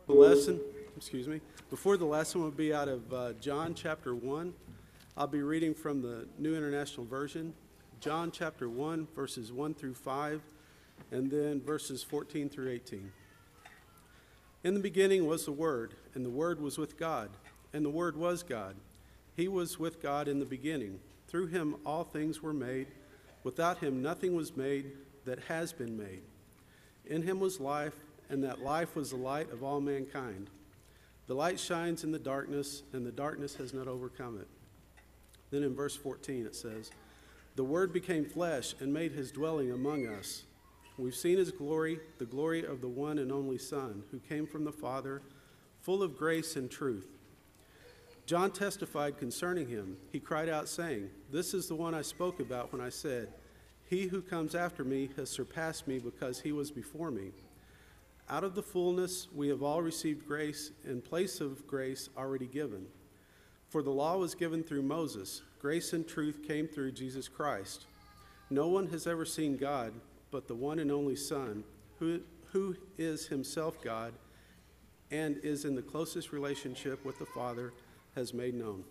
The lesson, before the lesson will be out of John chapter 1. I'll be reading from the New International Version, John chapter 1, verses 1 through 5, and then verses 14 through 18. In the beginning was the Word, and the Word was with God, and the Word was God. He was with God in the beginning. Through him all things were made. Without him nothing was made that has been made. In him was life, and that life was the light of all mankind. The light shines in the darkness, and the darkness has not overcome it. Then in verse 14 it says, the Word became flesh and made his dwelling among us. We've seen his glory, the glory of the one and only Son, who came from the Father, full of grace and truth. John testified concerning him. He cried out, saying, this is the one I spoke about when I said, he who comes after me has surpassed me because he was before me. Out of the fullness we have all received grace in place of grace already given. For the law was given through Moses. Grace and truth came through Jesus Christ. No one has ever seen God but the one and only Son, who is himself God and is in the closest relationship with the Father, has made known.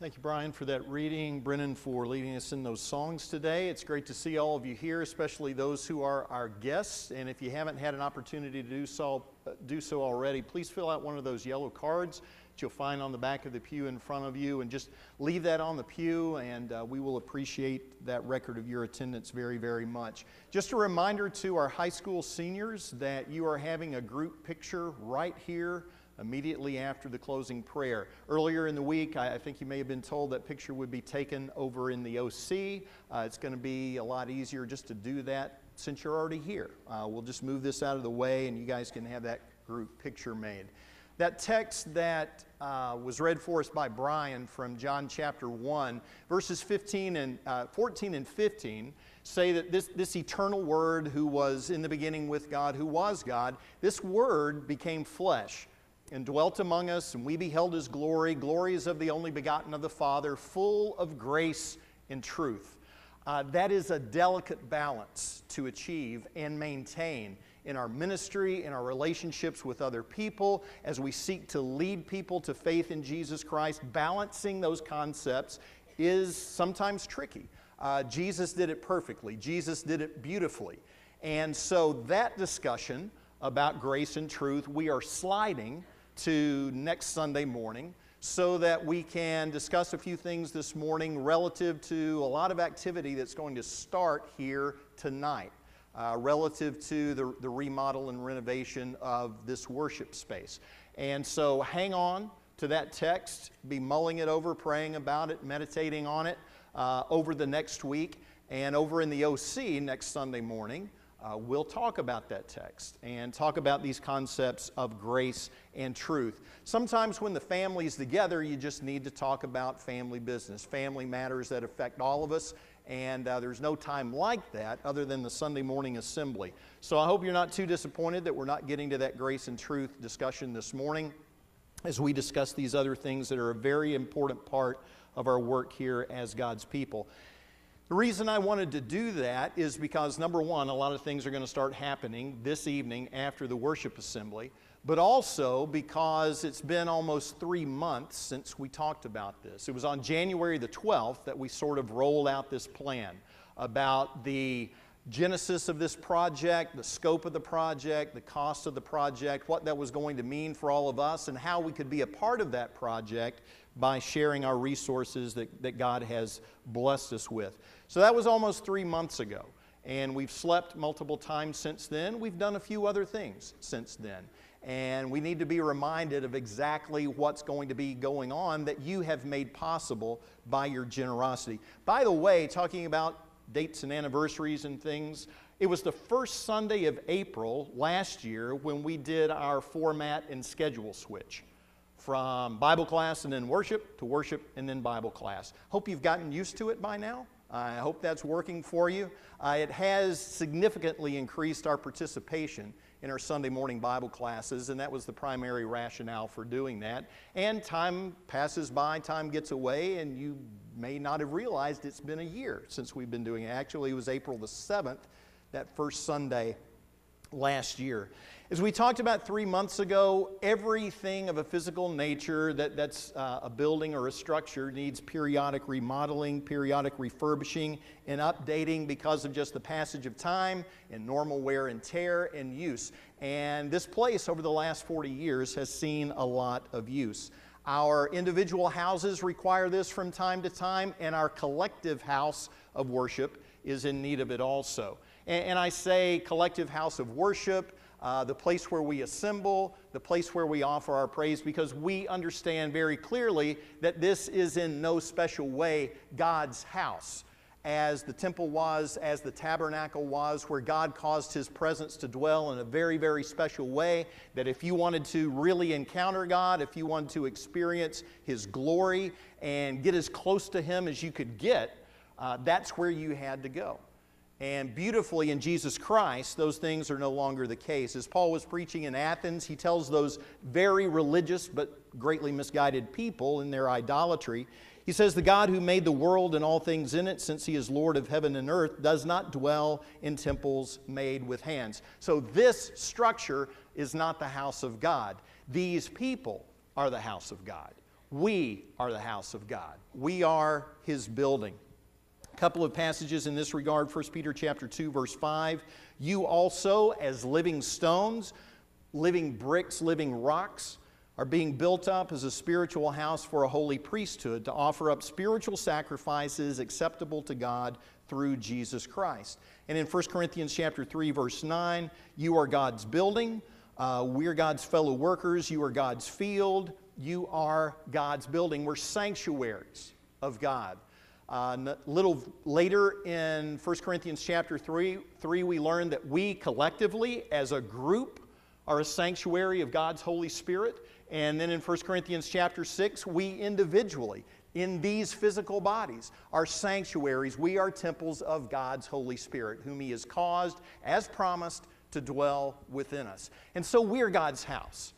Thank you, Brian, for that reading. Brennan, for leading us in those songs today. It's great to see all of you here, especially those who are our guests. And if you haven't had an opportunity to do so already, please fill out one of those yellow cards that you'll find on the back of the pew in front of you, and just leave that on the pew, and we will appreciate that record of your attendance very, very much. Just a reminder to our high school seniors that you are having a group picture right here immediately after the closing prayer. Earlier in the week, I think you may have been told that picture would be taken over in the OC. It's going to be a lot easier just to do that since you're already here. We'll just move this out of the way and you guys can have that group picture made. That text that was read for us by Brian from John chapter 1, verses 14 and 15, say that this eternal Word who was in the beginning with God, who was God, this Word became flesh and dwelt among us, and we beheld his glory. Glory is of the only begotten of the Father, full of grace and truth. That is a delicate balance to achieve and maintain in our ministry, in our relationships with other people, as we seek to lead people to faith in Jesus Christ. Balancing those concepts is sometimes tricky. Jesus did it perfectly. Jesus did it beautifully. And so that discussion about grace and truth, we are sliding to next Sunday morning so that we can discuss a few things this morning relative to a lot of activity that's going to start here tonight, relative to the remodel and renovation of this worship space. And so hang on to that text, be mulling it over, praying about it, meditating on it over the next week. And over in the OC next Sunday morning, we'll talk about that text and talk about these concepts of grace and truth. Sometimes when the family's together, you just need to talk about family business, family matters that affect all of us, and there's no time like that other than the Sunday morning assembly. So I hope you're not too disappointed that we're not getting to that grace and truth discussion this morning as we discuss these other things that are a very important part of our work here as God's people. The reason I wanted to do that is because, number one, a lot of things are going to start happening this evening after the worship assembly, but also because it's been almost 3 months since we talked about this. It was on January the 12th that we sort of rolled out this plan about the genesis of this project, the scope of the project, the cost of the project, what that was going to mean for all of us, and how we could be a part of that project by sharing our resources that God has blessed us with. So that was almost 3 months ago, and we've slept multiple times since then. We've done a few other things since then, and we need to be reminded of exactly what's going to be going on that you have made possible by your generosity. By the way, talking about dates and anniversaries and things, it was the first Sunday of April last year when we did our format and schedule switch from Bible class and then worship to worship and then Bible class. Hope you've gotten used to it by now. I hope that's working for you. It has significantly increased our participation in our Sunday morning Bible classes, and that was the primary rationale for doing that. And time passes by, time gets away, and you may not have realized it's been a year since we've been doing it. Actually, it was April the 7th, that first Sunday last year. As we talked about 3 months ago, everything of a physical nature that's a building or a structure needs periodic remodeling, periodic refurbishing, and updating because of just the passage of time and normal wear and tear and use. And this place over the last 40 years has seen a lot of use. Our individual houses require this from time to time, and our collective house of worship is in need of it also. And I say collective house of worship, the place where we assemble, the place where we offer our praise, because we understand very clearly that this is in no special way God's house, as the temple was, as the tabernacle was, where God caused His presence to dwell in a very, very special way, that if you wanted to really encounter God, if you wanted to experience His glory and get as close to Him as you could get, that's where you had to go. And beautifully in Jesus Christ, those things are no longer the case. As Paul was preaching in Athens, he tells those very religious but greatly misguided people in their idolatry, he says, "The God who made the world and all things in it, since He is Lord of heaven and earth, does not dwell in temples made with hands." So this structure is not the house of God. These people are the house of God. We are the house of God. We are His building. Couple of passages in this regard. 1 Peter chapter 2, verse 5. "You also, as living stones, living bricks, living rocks, are being built up as a spiritual house for a holy priesthood, to offer up spiritual sacrifices acceptable to God through Jesus Christ." And in 1 Corinthians chapter 3, verse 9, "You are God's building. We're God's fellow workers. You are God's field. You are God's building." We're sanctuaries of God. A little later in 1 Corinthians chapter 3, we learn that we collectively, as a group, are a sanctuary of God's Holy Spirit. And then in 1 Corinthians chapter 6, we individually, in these physical bodies, are sanctuaries. We are temples of God's Holy Spirit, whom He has caused, as promised, to dwell within us. And so we are God's house.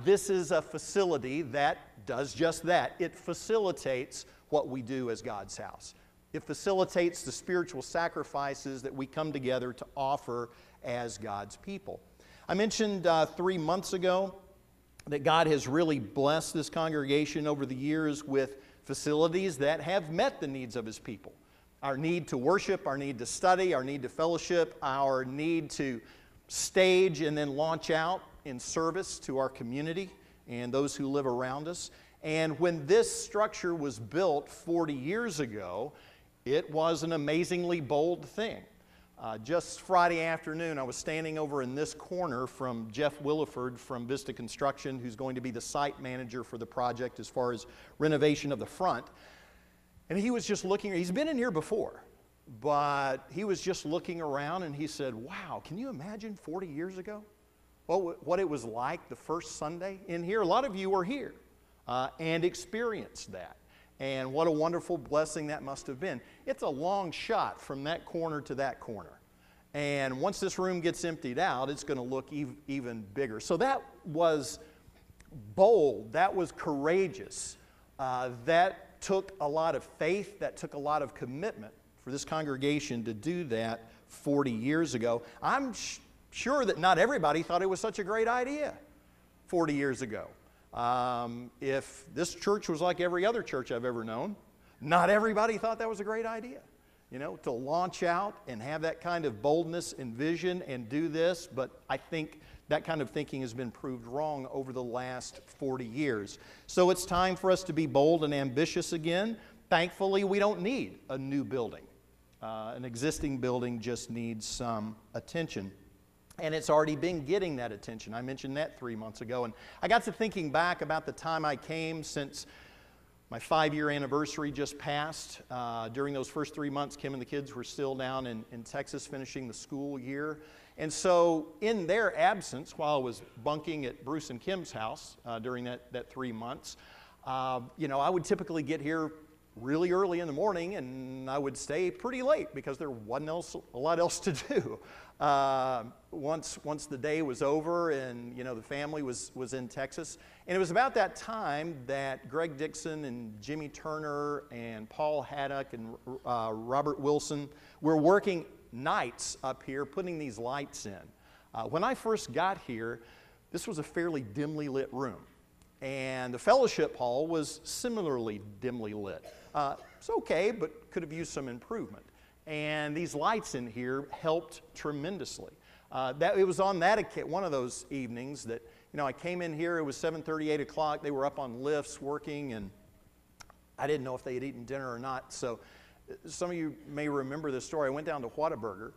This is a facility that does just that. It facilitates what we do as God's house. It facilitates the spiritual sacrifices that we come together to offer as God's people. I mentioned 3 months ago that God has really blessed this congregation over the years with facilities that have met the needs of His people. Our need to worship, our need to study, our need to fellowship, our need to stage and then launch out in service to our community and those who live around us. And when this structure was built 40 years ago, it was an amazingly bold thing. Just Friday afternoon, I was standing over in this corner from Jeff Williford from Vista Construction, who's going to be the site manager for the project as far as renovation of the front. And he was just looking, he's been in here before, but he was just looking around and he said, "Wow, can you imagine 40 years ago? What it was like the first Sunday in here?" A lot of you were here and experienced that. And what a wonderful blessing that must have been. It's a long shot from that corner to that corner. And once this room gets emptied out, it's going to look even bigger. So that was bold. That was courageous. That took a lot of faith. That took a lot of commitment for this congregation to do that 40 years ago. I'm sure that not everybody thought it was such a great idea 40 years ago. If this church was like every other church I've ever known, not everybody thought that was a great idea, to launch out and have that kind of boldness and vision and do this. But I think that kind of thinking has been proved wrong over the last 40 years. So it's time for us to be bold and ambitious again. Thankfully, we don't need a new building. An existing building just needs some attention. And it's already been getting that attention. I mentioned that 3 months ago. And I got to thinking back about the time I came, since my 5-year anniversary just passed. During those first 3 months, Kim and the kids were still down in Texas finishing the school year. And so in their absence, while I was bunking at Bruce and Kim's house during that 3 months, I would typically get here really early in the morning, and I would stay pretty late because there wasn't a lot else to do. Once the day was over and the family was in Texas. And it was about that time that Greg Dixon and Jimmy Turner and Paul Haddock and Robert Wilson were working nights up here putting these lights in. When I first got here, this was a fairly dimly lit room. And the fellowship hall was similarly dimly lit. It's okay, but could have used some improvement. And these lights in here helped tremendously. It was on one of those evenings that I came in here. It was 7:30, 8 o'clock. They were up on lifts working, and I didn't know if they had eaten dinner or not. So some of you may remember this story. I went down to Whataburger,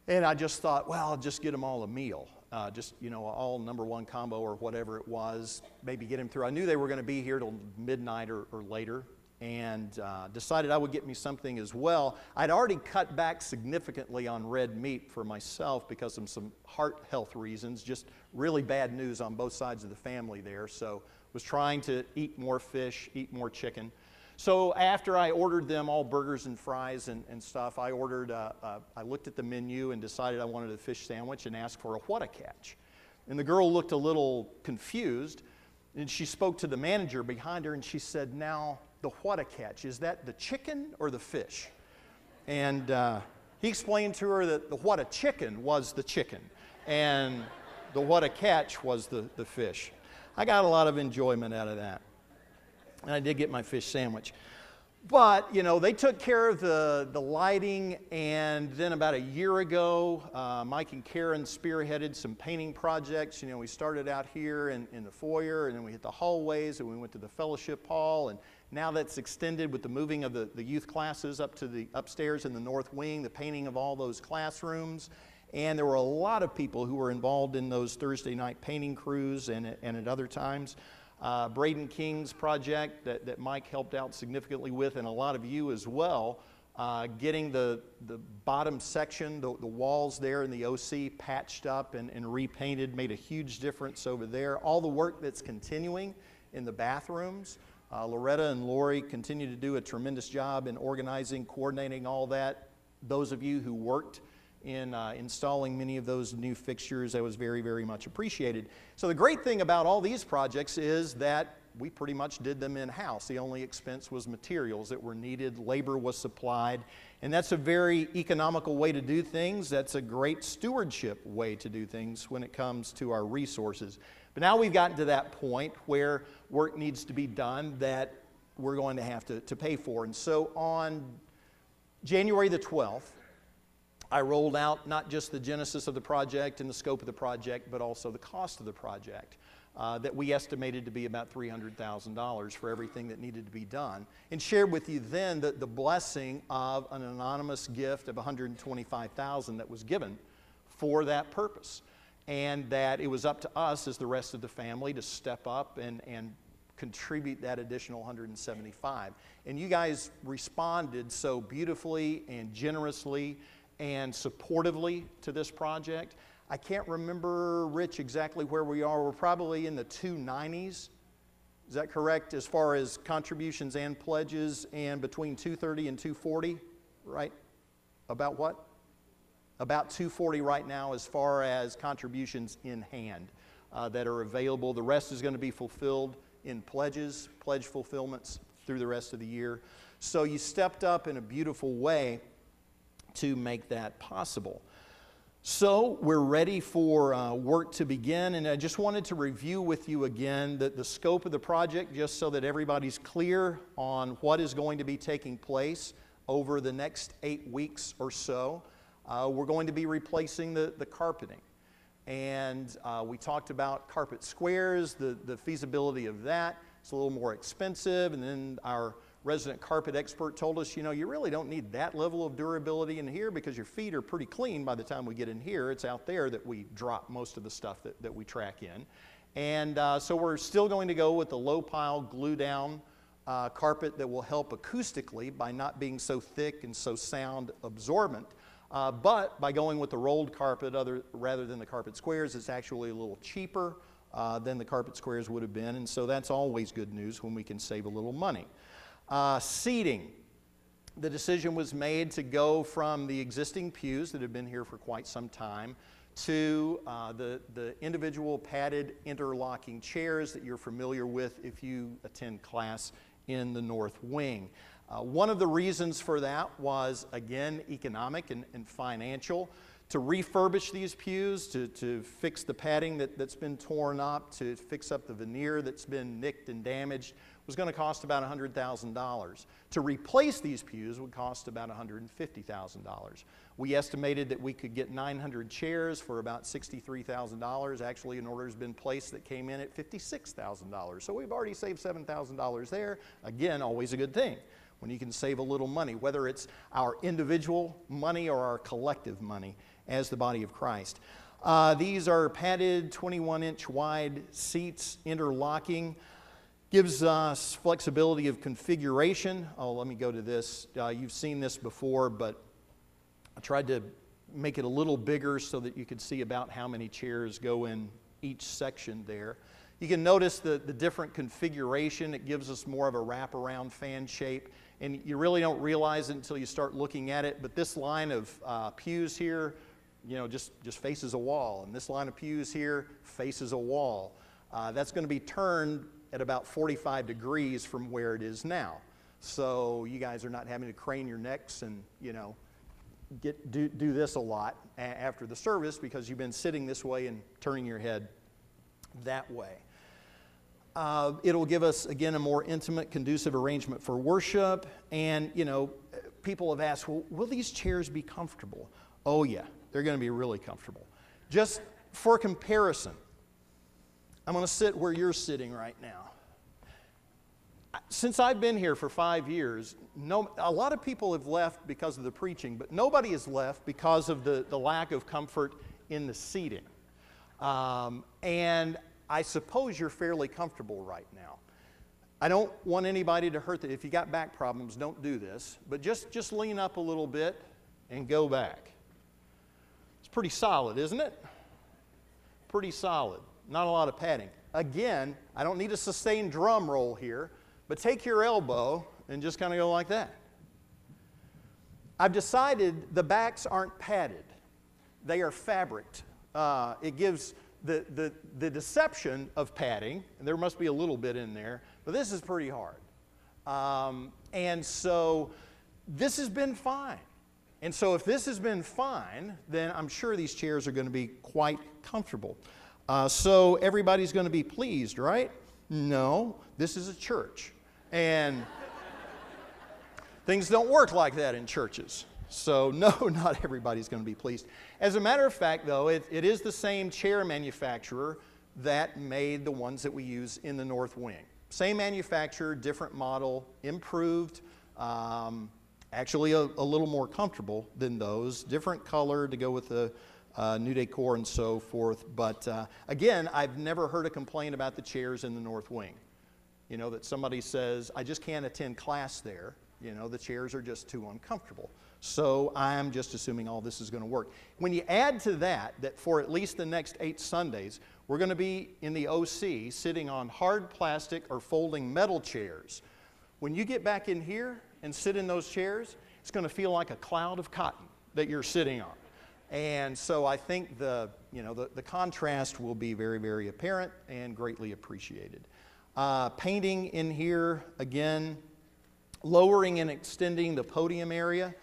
and I just thought, well, I'll just get them all a meal. All #1 combo or whatever it was, maybe get them through. I knew they were going to be here till midnight or later, and decided I would get me something as well. I'd already cut back significantly on red meat for myself because of some heart health reasons, just really bad news on both sides of the family there. So was trying to eat more fish, eat more chicken. So after I ordered them all burgers and fries and stuff, I looked at the menu and decided I wanted a fish sandwich and asked for a what-a-catch. And the girl looked a little confused, and she spoke to the manager behind her, and she said, "Now, the what-a-catch, is that the chicken or the fish?" And he explained to her that the what-a-chicken was the chicken, and the what-a-catch was the fish. I got a lot of enjoyment out of that. And I did get my fish sandwich. But, they took care of the lighting, and then about a year ago, Mike and Karen spearheaded some painting projects. We started out here in the foyer, and then we hit the hallways, and we went to the fellowship hall, and now that's extended with the moving of the youth classes up to the upstairs in the north wing, the painting of all those classrooms. And there were a lot of people who were involved in those Thursday night painting crews and at other times. Braden King's project that Mike helped out significantly with, and a lot of you as well, getting the bottom section, the walls there in the OC patched up and repainted made a huge difference over there. All the work that's continuing in the bathrooms. Loretta and Lori continue to do a tremendous job in organizing, coordinating all that. Those of you who worked in installing many of those new fixtures, that was very, very much appreciated. So the great thing about all these projects is that we pretty much did them in-house. The only expense was materials that were needed, labor was supplied, and that's a very economical way to do things. That's a great stewardship way to do things when it comes to our resources. But now we've gotten to that point where work needs to be done that we're going to have to pay for. And so on January the 12th, I rolled out not just the genesis of the project and the scope of the project, but also the cost of the project that we estimated to be about $300,000 for everything that needed to be done, and shared with you then the blessing of an anonymous gift of $125,000 that was given for that purpose, and that it was up to us as the rest of the family to step up and contribute that additional $175,000. And you guys responded so beautifully and generously and supportively to this project. I can't remember, Rich, exactly where we are. We're probably in the 290s. Is that correct, as far as contributions and pledges, and between 230 and 240, right? About what? About 240 right now as far as contributions in hand that are available. The rest is going to be fulfilled in pledge fulfillments through the rest of the year. So you stepped up in a beautiful way to make that possible. So we're ready for work to begin, and I just wanted to review with you again the scope of the project, just so that everybody's clear on what is going to be taking place over the next 8 weeks or so. We're going to be replacing the carpeting, and we talked about carpet squares, the feasibility of that. It's a little more expensive, and then our resident carpet expert told us, you really don't need that level of durability in here because your feet are pretty clean by the time we get in here. It's out there that we drop most of the stuff that we track in. And so we're still going to go with the low pile glue down carpet that will help acoustically by not being so thick and so sound absorbent. But by going with the rolled carpet rather than the carpet squares, it's actually a little cheaper than the carpet squares would have been. And so that's always good news when we can save a little money. Seating. The decision was made to go from the existing pews that have been here for quite some time to the individual padded interlocking chairs that you're familiar with if you attend class in the north wing. One of the reasons for that was, again, economic and financial. To refurbish these pews, to fix the padding that's been torn up, to fix up the veneer that's been nicked and damaged, was going to cost about $100,000. To replace these pews would cost about $150,000. We estimated that we could get 900 chairs for about $63,000. Actually, an order has been placed that came in at $56,000. So we've already saved $7,000 there. Again, always a good thing when you can save a little money, whether it's our individual money or our collective money as the body of Christ. These are padded 21-inch wide seats, interlocking. Gives us flexibility of configuration. Oh, let me go to this. You've seen this before, but I tried to make it a little bigger so that you could see about how many chairs go in each section there. You can notice the different configuration. It gives us more of a wraparound fan shape, and you really don't realize it until you start looking at it, but this line of pews here, just faces a wall, and this line of pews here faces a wall. That's going to be turned at about 45 degrees from where it is now. So you guys are not having to crane your necks and, do this a lot after the service because you've been sitting this way and turning your head that way. It'll give us, again, a more intimate, conducive arrangement for worship. And, people have asked, well, will these chairs be comfortable? Oh, yeah, they're going to be really comfortable. Just for comparison, I'm going to sit where you're sitting right now. Since I've been here for 5 years, a lot of people have left because of the preaching, but nobody has left because of the lack of comfort in the seating. And I suppose you're fairly comfortable right now. I don't want anybody to hurt if you got back problems, don't do this, but just lean up a little bit and go back. It's pretty solid, isn't it? Pretty solid. Not a lot of padding. Again, I don't need a sustained drum roll here, but take your elbow and just kind of go like that. I've decided the backs aren't padded. They are fabricked. It gives the deception of padding, and there must be a little bit in there, but this is pretty hard. And so this has been fine. And so if this has been fine, then I'm sure these chairs are going to be quite comfortable. So everybody's going to be pleased, right? No, this is a church. And things don't work like that in churches. So no, not everybody's going to be pleased. As a matter of fact, though, it is the same chair manufacturer that made the ones that we use in the north wing. Same manufacturer, different model, improved, actually a little more comfortable than those. Different color to go with the new decor and so forth. But again, I've never heard a complaint about the chairs in the north wing. That somebody says, I just can't attend class there. The chairs are just too uncomfortable. So I'm just assuming all this is going to work. When you add to that for at least the next 8 Sundays, we're going to be in the OC sitting on hard plastic or folding metal chairs. When you get back in here and sit in those chairs, it's going to feel like a cloud of cotton that you're sitting on. And so I think the contrast will be very, very apparent and greatly appreciated. Painting in here, again, lowering and extending the podium area.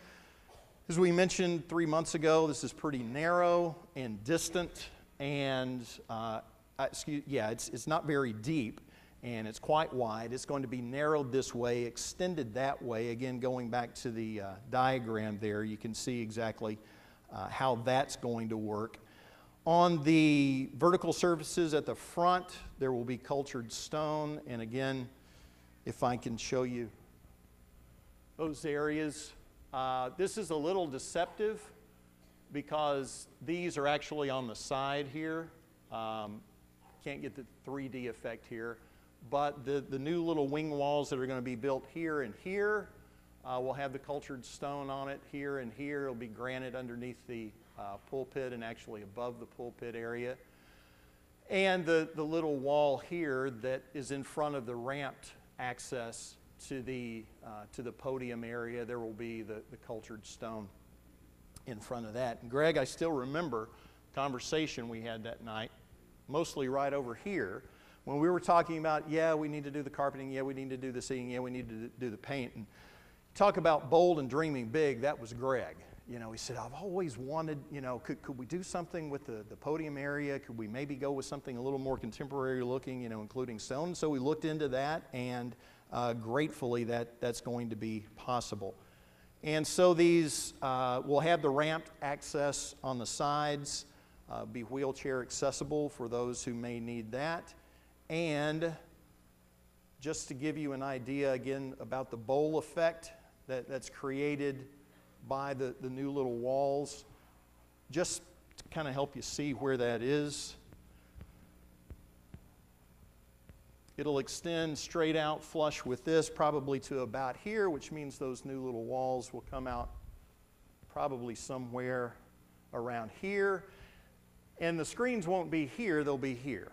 As we mentioned 3 months ago, this is pretty narrow and distant, and it's not very deep, and it's quite wide. It's going to be narrowed this way, extended that way. Again, going back to the diagram there, you can see exactly how that's going to work. On the vertical surfaces at the front, there will be cultured stone, and again, if I can show you those areas. This is a little deceptive because these are actually on the side here. Can't get the 3D effect here, but the new little wing walls that are going to be built here and here will have the cultured stone on it here and here. It'll be granite underneath the pulpit and actually above the pulpit area. And the little wall here that is in front of the ramped access to the podium area, there will be the cultured stone in front of that. And Greg, I still remember the conversation we had that night, mostly right over here, when we were talking about, yeah, we need to do the carpeting, yeah, we need to do the seating, yeah, we need to do the paint. And talk about bold and dreaming big, that was Greg. You know, he said, I've always wanted, you know, could we do something with the podium area? Could we maybe go with something a little more contemporary looking, you know, including stone? So we looked into that, and gratefully that's going to be possible. And so these will have the ramped access on the sides, be wheelchair accessible for those who may need that. And just to give you an idea again about the bowl effect that's created by the new little walls, just to kind of help you see where that is. It'll extend straight out flush with this, probably to about here, which means those new little walls will come out probably somewhere around here. And the screens won't be here, they'll be here.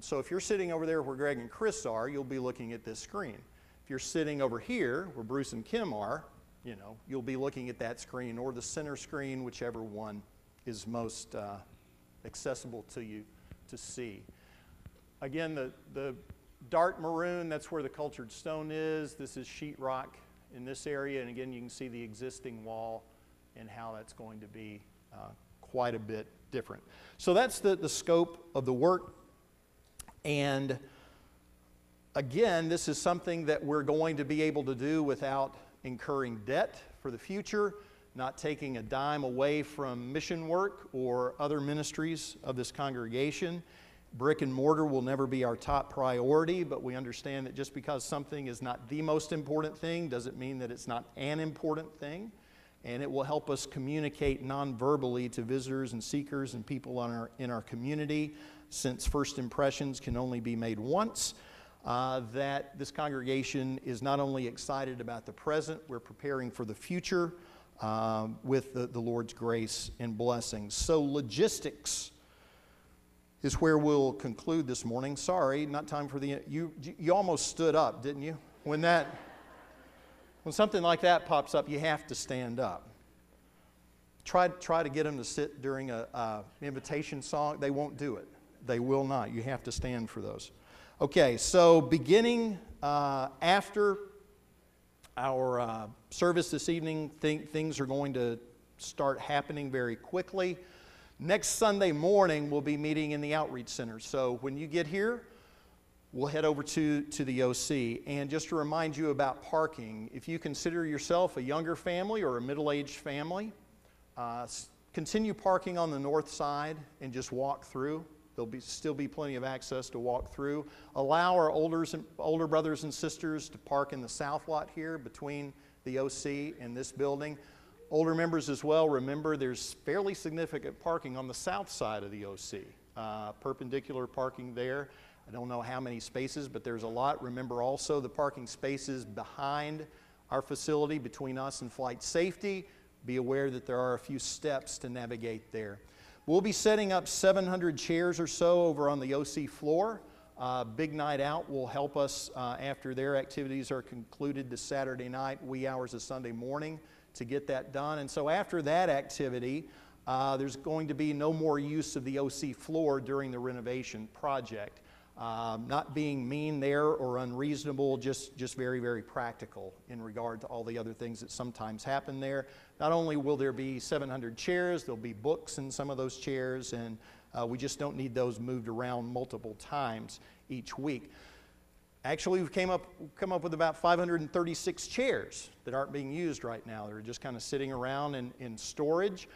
So if you're sitting over there where Greg and Chris are, you'll be looking at this screen. If you're sitting over here where Bruce and Kim are, you know, you'll be looking at that screen or the center screen, whichever one is most accessible to you to see. Again, the dark maroon, that's where the cultured stone is. This is sheetrock in this area, and again, you can see the existing wall and how that's going to be quite a bit different. So that's the scope of the work. And again, this is something that we're going to be able to do without incurring debt for the future, not taking a dime away from mission work or other ministries of this congregation. Brick and mortar will never be our top priority, but we understand that just because something is not the most important thing doesn't mean that it's not an important thing. And it will help us communicate non-verbally to visitors and seekers and people in our community, since first impressions can only be made once. That this congregation is not only excited about the present, we're preparing for the future with the Lord's grace and blessings. So logistics is where we'll conclude this morning. Sorry, not time for the... You almost stood up, didn't you? When something like that pops up, you have to stand up. Try to get them to sit during an invitation song. They won't do it. They will not. You have to stand for those. Okay, so beginning after our service this evening, things are going to start happening very quickly. Next Sunday morning, we'll be meeting in the Outreach Center. So when you get here, we'll head over to the OC. And just to remind you about parking, if you consider yourself a younger family or a middle-aged family, continue parking on the north side and just walk through. There'll still be plenty of access to walk through. Allow our older brothers and sisters to park in the south lot here between the OC and this building. Older members as well, remember there's fairly significant parking on the south side of the OC. Perpendicular parking there. I don't know how many spaces, but there's a lot. Remember also the parking spaces behind our facility between us and flight safety. Be aware that there are a few steps to navigate there. We'll be setting up 700 chairs or so over on the OC floor. Big Night Out will help us after their activities are concluded this Saturday night, wee hours of Sunday morning, to get that done. And so after that activity, there's going to be no more use of the OC floor during the renovation project. Not being mean there or unreasonable, just very, very practical in regard to all the other things that sometimes happen there. Not only will there be 700 chairs, there'll be books in some of those chairs, and we just don't need those moved around multiple times each week. Actually, we've come up with about 536 chairs that aren't being used right now. They're just kind of sitting around in storage.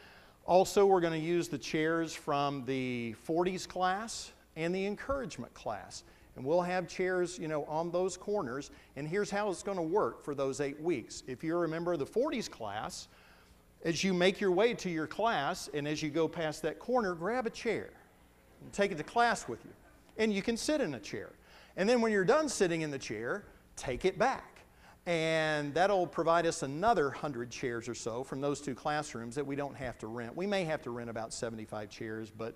Also, we're going to use the chairs from the 40s class and the encouragement class. And we'll have chairs, on those corners. And here's how it's going to work for those 8 weeks. If you're a member of the 40s class, as you make your way to your class, and as you go past that corner, grab a chair and take it to class with you. And you can sit in a chair. And then when you're done sitting in the chair, take it back. And that'll provide us another 100 chairs or so from those two classrooms that we don't have to rent. We may have to rent about 75 chairs, but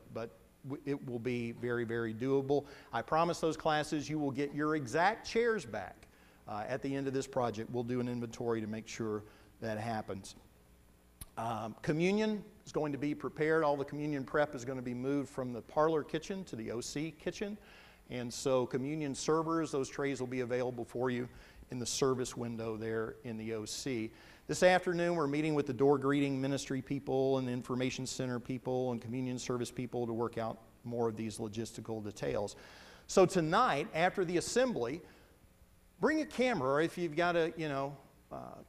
it will be very, very doable. I promise those classes you will get your exact chairs back At the end of this project, we'll do an inventory to make sure that happens. Communion is going to be prepared. All the communion prep is going to be moved from the parlor kitchen to the OC kitchen. And so communion servers, those trays will be available for you in the service window there in the OC. This afternoon, we're meeting with the door greeting ministry people and the information center people and communion service people to work out more of these logistical details. So tonight, after the assembly, bring a camera, or if you've got a,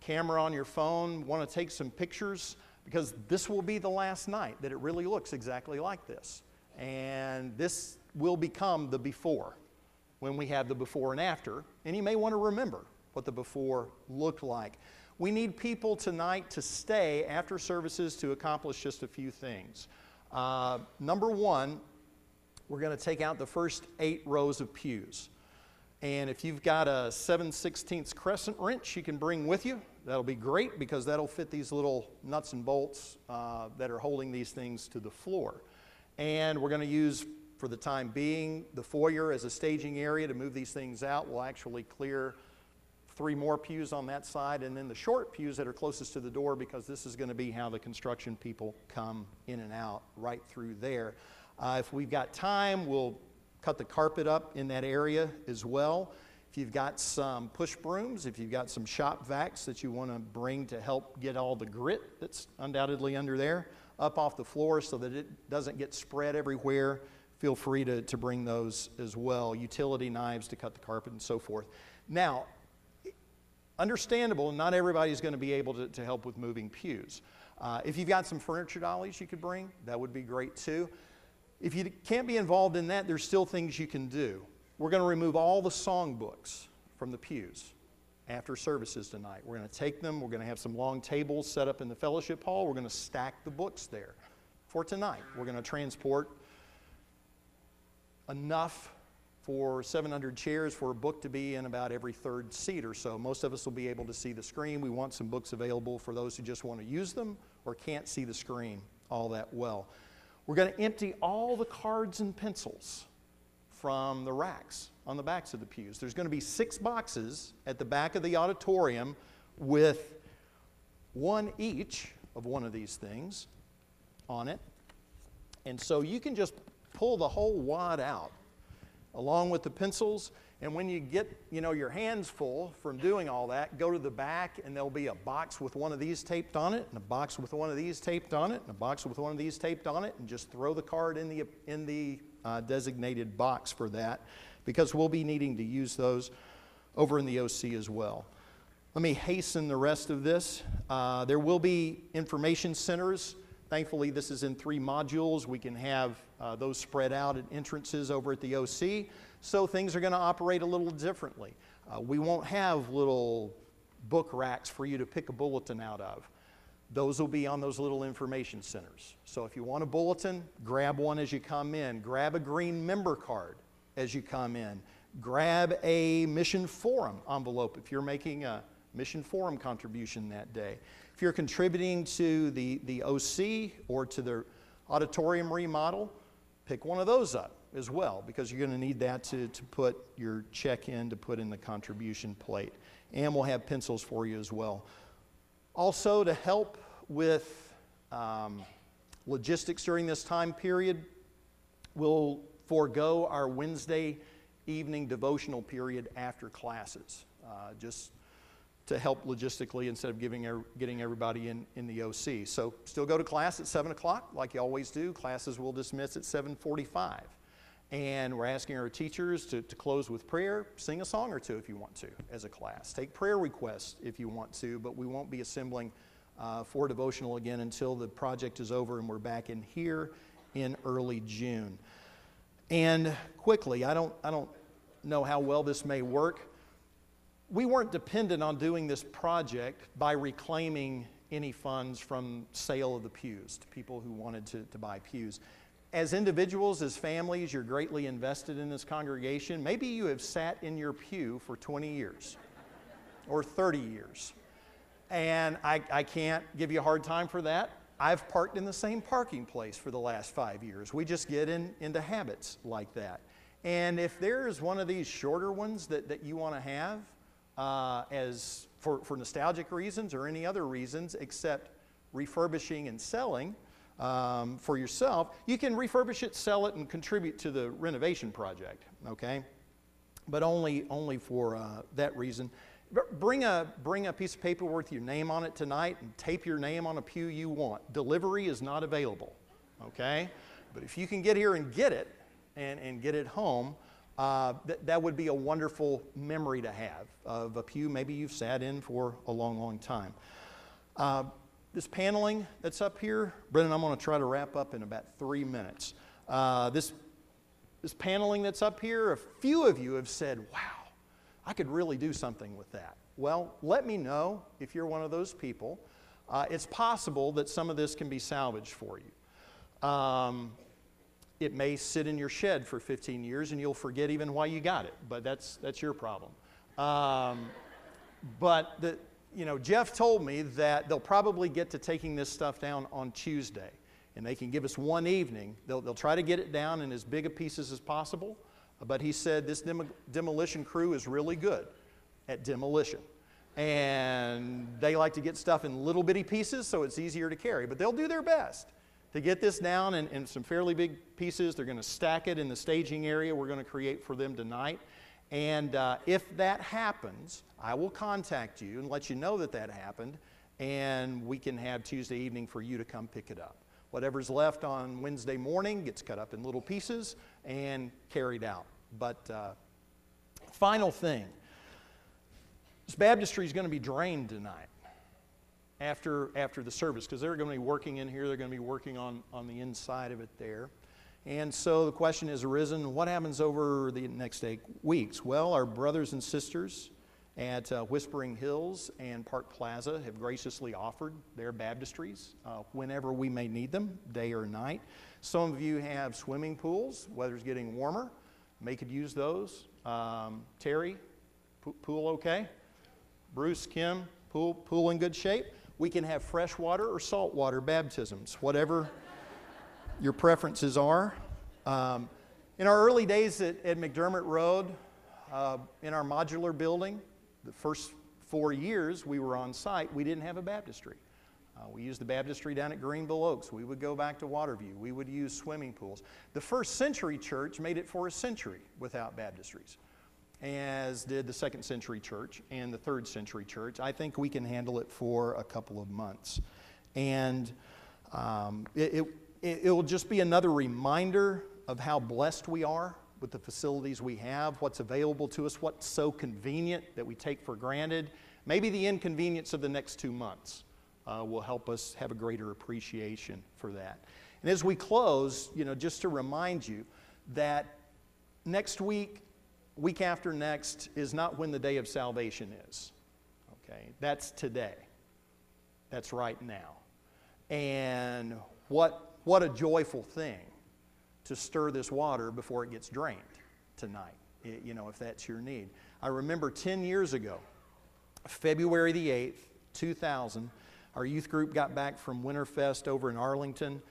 camera on your phone, want to take some pictures, because this will be the last night that it really looks exactly like this. And this will become the before, when we have the before and after. And you may want to remember what the before looked like. We need people tonight to stay after services to accomplish just a few things. Number one, we're going to take out the first 8 rows of pews. And if you've got a 7/16 crescent wrench you can bring with you, that'll be great, because that'll fit these little nuts and bolts that are holding these things to the floor. And we're going to use, for the time being, the foyer as a staging area to move these things out. We'll actually clear 3 more pews on that side, and then the short pews that are closest to the door, because this is going to be how the construction people come in and out right through there. If we've got time, we'll cut the carpet up in that area as well. If you've got some push brooms, if you've got some shop vacs that you want to bring to help get all the grit that's undoubtedly under there up off the floor so that it doesn't get spread everywhere, feel free to bring those as well. Utility knives to cut the carpet and so forth. Now, understandable, not everybody's going to be able to help with moving pews. If you've got some furniture dollies you could bring, that would be great too. If you can't be involved in that, there's still things you can do. We're going to remove all the songbooks from the pews after services tonight. We're going to take them. We're going to have some long tables set up in the fellowship hall. We're going to stack the books there for tonight. We're going to transport enough for 700 chairs for a book to be in about every 3rd seat or so. Most of us will be able to see the screen. We want some books available for those who just want to use them or can't see the screen all that well. We're going to empty all the cards and pencils from the racks on the backs of the pews. There's going to be 6 boxes at the back of the auditorium with 1 each of one of these things on it. And so you can just pull the whole wad out along with the pencils. And when you get, your hands full from doing all that, go to the back and there'll be a box with one of these taped on it, and a box with one of these taped on it, and a box with one of these taped on it, and just throw the card in the designated box for that, because we'll be needing to use those over in the OC as well. Let me hasten the rest of this. There will be information centers. Thankfully, this is in 3 modules. We can have those spread out at entrances over at the OC. So things are going to operate a little differently. We won't have little book racks for you to pick a bulletin out of. Those will be on those little information centers. So if you want a bulletin, grab one as you come in. Grab a green member card as you come in. Grab a Mission Forum envelope if you're making a Mission Forum contribution that day. If you're contributing to the OC or to the auditorium remodel, pick one of those up as well, because you're going to need that to put your check in, to put in the contribution plate. And we'll have pencils for you as well. Also, to help with logistics during this time period, we'll forego our Wednesday evening devotional period after classes, just to help logistically instead of getting everybody in the OC. So still go to class at 7 o'clock like you always do. Classes will dismiss at 7:45. And we're asking our teachers to close with prayer, sing a song or 2 if you want to as a class. Take prayer requests if you want to, but we won't be assembling for devotional again until the project is over and we're back in here in early June. And quickly, I don't know how well this may work. We weren't dependent on doing this project by reclaiming any funds from sale of the pews to people who wanted to buy pews. As individuals, as families, you're greatly invested in this congregation. Maybe you have sat in your pew for 20 years or 30 years. And I can't give you a hard time for that. I've parked in the same parking place for the last 5 years. We just get into habits like that. And if there's one of these shorter ones that you want to have, as for nostalgic reasons or any other reasons except refurbishing and selling for yourself, you can refurbish it, sell it, and contribute to the renovation project, okay? But only for that reason. Bring a piece of paper with your name on it tonight and tape your name on a pew you want. Delivery is not available, okay? But if you can get here and get it and get it home, that would be a wonderful memory to have of a pew maybe you've sat in for a long, long time. This paneling that's up here, Brendan, I'm going to try to wrap up in about 3 minutes. This paneling that's up here, a few of you have said, wow, I could really do something with that. Well, let me know if you're one of those people. It's possible that some of this can be salvaged for you. It may sit in your shed for 15 years and you'll forget even why you got it, but that's your problem. But Jeff told me that they'll probably get to taking this stuff down on Tuesday, and they can give us one evening. They'll try to get it down in as big a pieces as possible, but he said this demolition crew is really good at demolition. And they like to get stuff in little bitty pieces so it's easier to carry, but they'll do their best to get this down in some fairly big pieces. They're going to stack it in the staging area we're going to create for them tonight. And if that happens, I will contact you and let you know that happened, and we can have Tuesday evening for you to come pick it up. Whatever's left on Wednesday morning gets cut up in little pieces and carried out. But final thing, this baptistry is going to be drained tonight after the service, because they're going to be working in here. They're going to be working on the inside of it there. And so the question has arisen, what happens over the next 8 weeks? Well, our brothers and sisters at Whispering Hills and Park Plaza have graciously offered their baptistries whenever we may need them, day or night. Some of you have swimming pools. Weather's getting warmer. May could use those. Terry, pool okay? Bruce, Kim, pool in good shape? We can have freshwater or saltwater baptisms, whatever your preferences are. In our early days at McDermott Road, in our modular building, the first 4 years we were on site, we didn't have a baptistry. We used the baptistry down at Greenville Oaks. We would go back to Waterview. We would use swimming pools. The first century church made it for a century without baptistries, as did the second century church and the third century church. I think we can handle it for a couple of months. And it will just be another reminder of how blessed we are with the facilities we have, what's available to us, what's so convenient that we take for granted. Maybe the inconvenience of the next 2 months will help us have a greater appreciation for that. And as we close, just to remind you that next week, week after next, is not when the day of salvation is. Okay? That's today. That's right now. And what a joyful thing to stir this water before it gets drained tonight, if that's your need. I remember 10 years ago, February the 8th, 2000, our youth group got back from Winterfest over in Arlington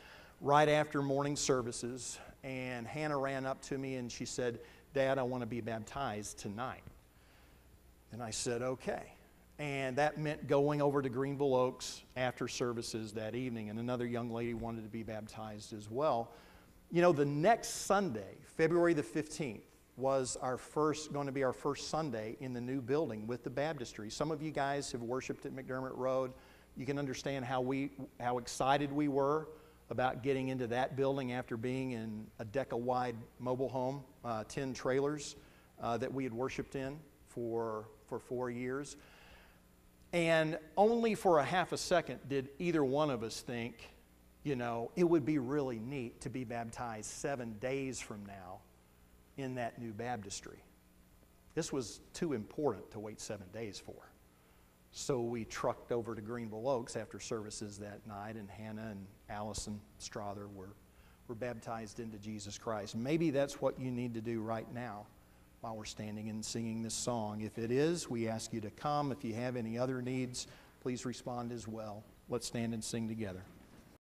right after morning services, and Hannah ran up to me and she said, "Dad, I want to be baptized tonight." And I said, "Okay." And that meant going over to Greenville Oaks after services that evening, and another young lady wanted to be baptized as well. The next Sunday, February the 15th, was going to be our first Sunday in the new building with the baptistry. Some of you guys have worshiped at McDermott Road. You can understand how excited we were about getting into that building after being in a deca-wide mobile home, 10 trailers that we had worshiped in for 4 years. And only for a half a second did either one of us think, it would be really neat to be baptized 7 days from now in that new baptistry. This was too important to wait 7 days for. So we trucked over to Greenville Oaks after services that night, and Hannah and Allison Strother were baptized into Jesus Christ. Maybe that's what you need to do right now while we're standing and singing this song. If it is, we ask you to come. If you have any other needs, please respond as well. Let's stand and sing together.